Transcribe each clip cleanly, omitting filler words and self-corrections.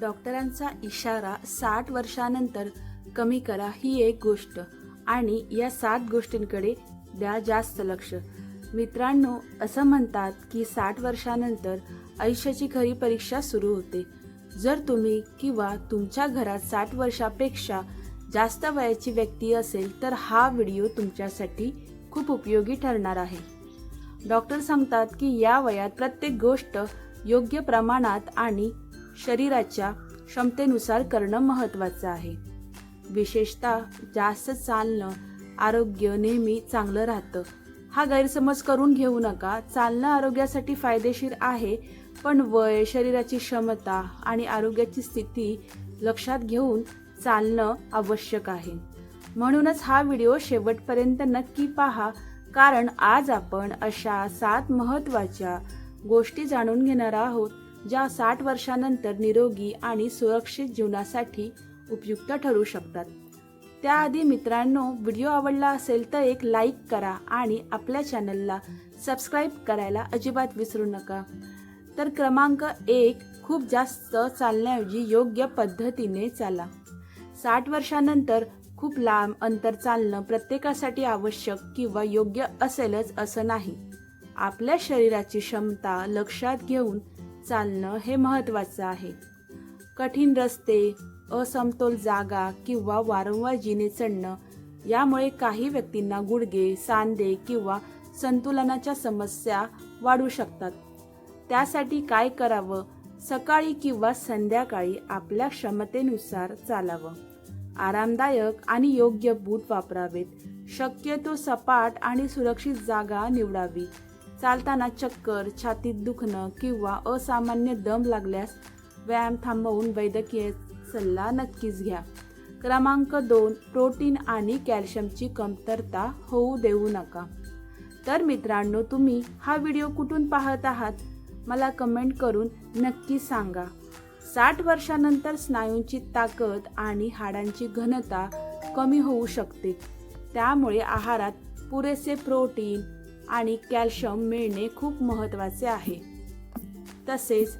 डॉक्टरांचा इशारा 60 वर्षानंतर कमी करा ही एक गोष्ट आणि या 7 गोष्टींकडे द्या जास्त लक्ष. मित्रांनो, असं म्हणतात की 60 वर्षानंतर आयुष्याची खरी परीक्षा सुरू होते. जर तुम्ही किंवा तुमच्या घरात 60 वर्षापेक्षा जास्त वयाची व्यक्ती असेल तर हा व्हिडिओ तुमच्यासाठी खूप उपयोगी ठरणार आहे. डॉक्टर सांगतात की या वयात प्रत्येक गोष्ट योग्य प्रमाणात आणि शरीराच्या क्षमतेनुसार करणं महत्त्वाचं आहे. विशेषतः जास्त चालणं आरोग्य नेहमी चांगलं राहतं हा गैरसमज करून घेऊ नका. चालणं आरोग्यासाठी फायदेशीर आहे, पण वय, शरीराची क्षमता आणि आरोग्याची स्थिती लक्षात घेऊन चालणं आवश्यक आहे. म्हणूनच हा व्हिडिओ शेवटपर्यंत नक्की पहा, कारण आज आपण अशा 7 महत्त्वाच्या गोष्टी जाणून घेणार आहोत ज्या 60 वर्षानंतर निरोगी आणि सुरक्षित जीवनासाठी उपयुक्त ठरू शकतात. त्याआधी मित्रांनो, व्हिडिओ आवडला असेल तर एक लाईक करा आणि आपल्या चॅनलला सबस्क्राईब करायला अजिबात विसरू नका. तर क्रमांक 1, खूप जास्त चालण्याऐवजी योग्य पद्धतीने चाला. 60 वर्षानंतर खूप लांब अंतर चालणं प्रत्येकासाठी आवश्यक किंवा योग्य असेलच असं नाही. आपल्या शरीराची क्षमता लक्षात घेऊन चालणं हे महत्त्वाचं आहे. कठीण रस्ते, असमतोल जागा किंवा वारंवार जिने चढणं यामुळे काही व्यक्तींना गुडघे, सांधे किंवा संतुलनाच्या समस्या वाढू शकतात. त्यासाठी काय करावं? सकाळी किंवा संध्याकाळी आपल्या क्षमतेनुसार चालावं. आरामदायक आणि योग्य बूट वापरावेत. शक्यतो सपाट आणि सुरक्षित जागा निवडावी. चालताना चक्कर, छातीत दुखणं किंवा असामान्य दम लागल्यास व्यायाम थांबवून वैद्यकीय सल्ला नक्कीच घ्या. क्रमांक 2, प्रोटीन आणि कॅल्शियमची कमतरता होऊ देऊ नका. तर मित्रांनो, तुम्ही हा व्हिडिओ कुठून पाहत आहात मला कमेंट करून नक्की सांगा. 60 वर्षानंतर स्नायूंची ताकद आणि हाडांची घनता कमी होऊ शकते. त्यामुळे आहारात पुरेसे प्रोटीन आणि कॅल्शियम मिळणे खूप महत्त्वाचे आहे. तसेच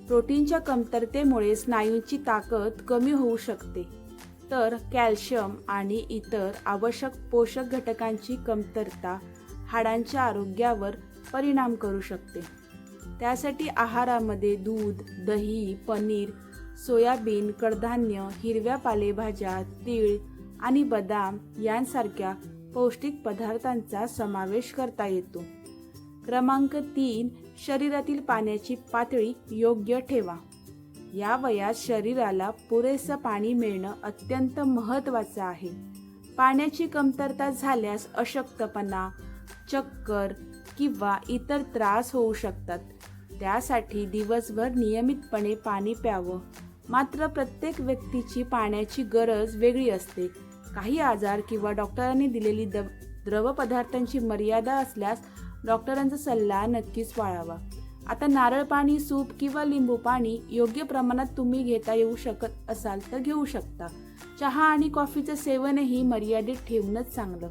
प्रोटीनच्या कमतरतेमुळे स्नायूंची ताकद कमी होऊ शकते, तर कॅल्शियम आणि इतर आवश्यक पोषक घटकांची कमतरता हाडांच्या आरोग्यावर परिणाम करू शकते. त्यासाठी आहारामध्ये दूध, दही, पनीर, सोयाबीन, कडधान्य, हिरव्या पालेभाज्या, तीळ आणि बदाम यांसारख्या पौष्टिक पदार्थांचा समावेश करता येतो. क्रमांक 3, शरीरातील पाण्याची पातळी योग्य ठेवा. या वयात शरीराला पुरेसं पाणी मिळणं अत्यंत महत्त्वाचं आहे. पाण्याची कमतरता झाल्यास अशक्तपणा, चक्कर किंवा इतर त्रास होऊ शकतात. त्यासाठी दिवसभर नियमितपणे पाणी प्यावं. मात्र प्रत्येक व्यक्तीची पाण्याची गरज वेगळी असते. काही आजार किंवा डॉक्टरांनी दिलेली द्रव पदार्थांची मर्यादा असल्यास डॉक्टरांचा सल्ला नक्कीच पाळावा. आता नारळ पाणी, सूप किंवा लिंबू पाणी योग्य प्रमाणात तुम्ही घेता येऊ शकत असाल तर घेऊ शकता. चहा आणि कॉफीचं सेवनही मर्यादित ठेवणंच चांगलं.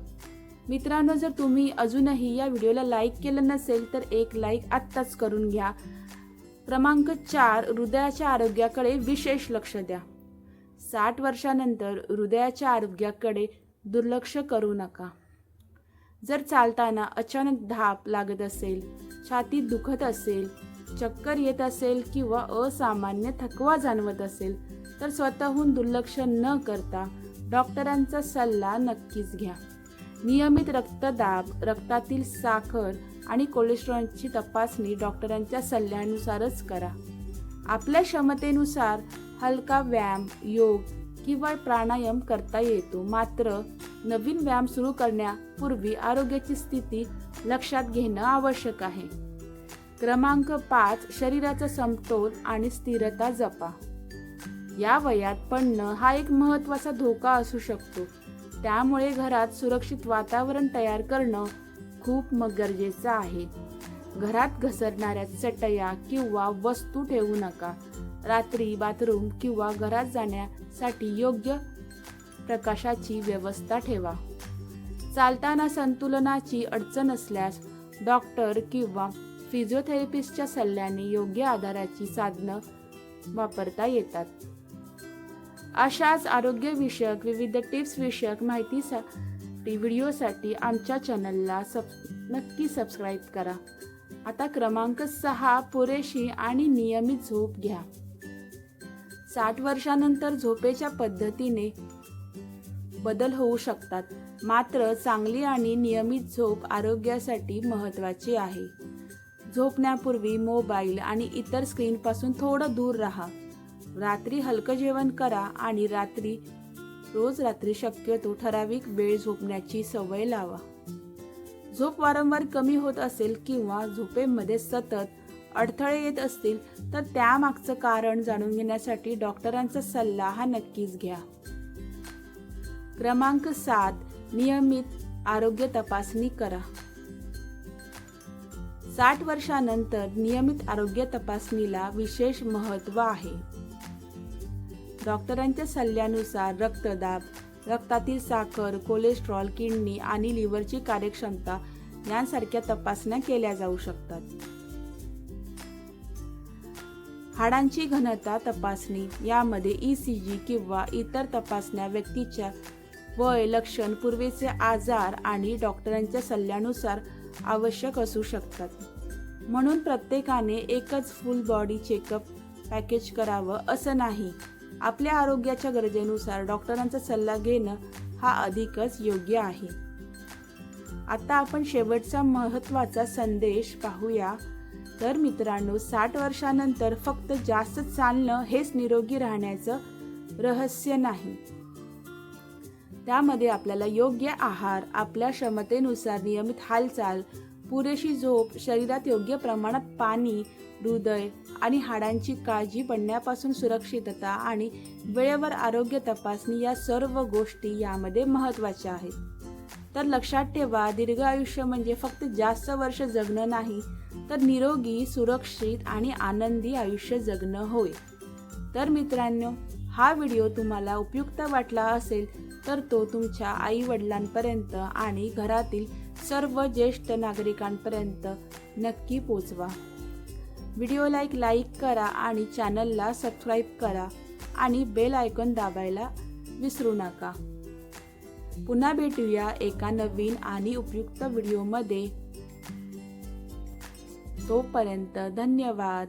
मित्रांनो, जर तुम्ही अजूनही या व्हिडिओला लाईक केलं नसेल तर एक लाईक आत्ताच करून घ्या. क्रमांक 4, हृदयाच्या आरोग्याकडे विशेष लक्ष द्या. 60 वर्षानंतर हृदयाच्या आरोग्याकडे दुर्लक्ष करू नका. जर चालताना अचानक धाप लागत असेल, छातीत दुखत असेल, चक्कर येत असेल किंवा असामान्य थकवा जाणवत असेल तर स्वतःहून दुर्लक्ष न करता डॉक्टरांचा सल्ला नक्कीच घ्या. नियमित रक्तदाब, रक्तातील साखर आणि कोलेस्टेरॉलची तपासणी डॉक्टरांच्या सल्ल्यानुसारच करा. आपल्या क्षमतेनुसार हलका व्यायाम, योग किंवा प्राणायाम करता येतो. मात्र नवीन व्यायाम सुरू करण्यापूर्वी आरोग्याची स्थिती लक्षात घेणं आवश्यक आहे. क्रमांक 5, शरीराचा समतोल आणि स्थिरता जपा. या वयात पडणं हा एक महत्त्वाचा धोका असू शकतो. त्यामुळे घरात सुरक्षित वातावरण तयार करणं खूप गरजेचं आहे. घरात घसरणाऱ्या चटया किंवा वस्तू ठेवू नका. रात्री बाथरूम किंवा घरात जाण्यासाठी योग्य प्रकाशाची व्यवस्था ठेवा. चालताना संतुलनाची अडचण असल्यास डॉक्टर किंवा फिजिओथेरपिस्टच्या सल्ल्याने योग्य आधाराची साधनं वापरता येतात. अशाच आरोग्यविषयक विविध टिप्स विषयक माहितीसाठी व्हिडिओसाठी आमच्या चॅनलला नक्की सबस्क्राईब करा. आता क्रमांक 6, पुरेशी आणि नियमित झोप घ्या. 60 वर्षानंतर झोपेच्या पद्धतीने बदल होऊ शकतात, मात्र चांगली आणि नियमित झोप आरोग्यासाठी महत्त्वाची आहे. झोपण्यापूर्वी मोबाईल आणि इतर स्क्रीनपासून थोडं दूर राहा. रात्री हलकं जेवण करा आणि रोज रात्री शक्यतो ठराविक वेळ झोपण्याची सवय लावा. झोप वारंवार कमी होत असेल किंवा झोपेमध्ये सतत अडथळे येत असतील तर त्यामागचं कारण जाणून घेण्यासाठी डॉक्टरांचा सल्ला हा नक्कीच घ्या. क्रमांक 7, नियमित आरोग्य तपासणी करा. 60 वर्षानंतर नियमित आरोग्य तपासणीला विशेष महत्त्व आहे. डॉक्टरांच्या सल्ल्यानुसार रक्तदाब, रक्तातील साखर, कोलेस्ट्रॉल, किडनी आणि लिव्हरची कार्यक्षमता यांसारख्या तपासण्या केल्या जाऊ शकतात. हाडांची घनता तपासणी, यामध्ये ECG किंवा इतर तपासण्या व्यक्तीच्या वय, लक्षण, पूर्वीचे आजार आणि डॉक्टरांच्या सल्ल्यानुसार आवश्यक असू शकतात. म्हणून प्रत्येकाने एकच फुल बॉडी चेकअप पॅकेज करावं असं नाही. आपल्या आरोग्याच्या गरजेनुसार डॉक्टरांचा सल्ला घेणं हा अधिकच योग्य आहे. आता आपण शेवटचा महत्त्वाचा संदेश पाहूया. तर मित्रांनो, 60 वर्षानंतर फक्त जास्त चालणं हेच निरोगी राहण्याचं रहस्य नाही. त्यामध्ये आपल्याला योग्य आहार, आपल्या क्षमतेनुसार नियमित हालचाल, पुरेशी झोप, शरीरात योग्य प्रमाणात पाणी, हृदय आणि हाडांची काळजी पडण्यापासून सुरक्षितता आणि वेळेवर आरोग्य तपासणी या सर्व गोष्टी यामध्ये महत्त्वाच्या आहेत. तर लक्षात ठेवा, दीर्घ आयुष्य म्हणजे फक्त जास्त वर्ष जगणं नाही, तर निरोगी, सुरक्षित आणि आनंदी आयुष्य जगणं होय. तर मित्रांनो, हा व्हिडिओ तुम्हाला उपयुक्त वाटला असेल तर तो तुमच्या आई-वडिलांपर्यंत आणि घरातील सर्व ज्येष्ठ नागरिकांपर्यंत नक्की पोचवा. व्हिडिओला लाईक करा आणि चॅनलला सबस्क्राईब करा आणि बेल आयकॉन दाबायला विसरू नका. पुन्हा भेटूया एका नवीन आणि उपयुक्त व्हिडिओमध्ये. तोपर्यंत धन्यवाद.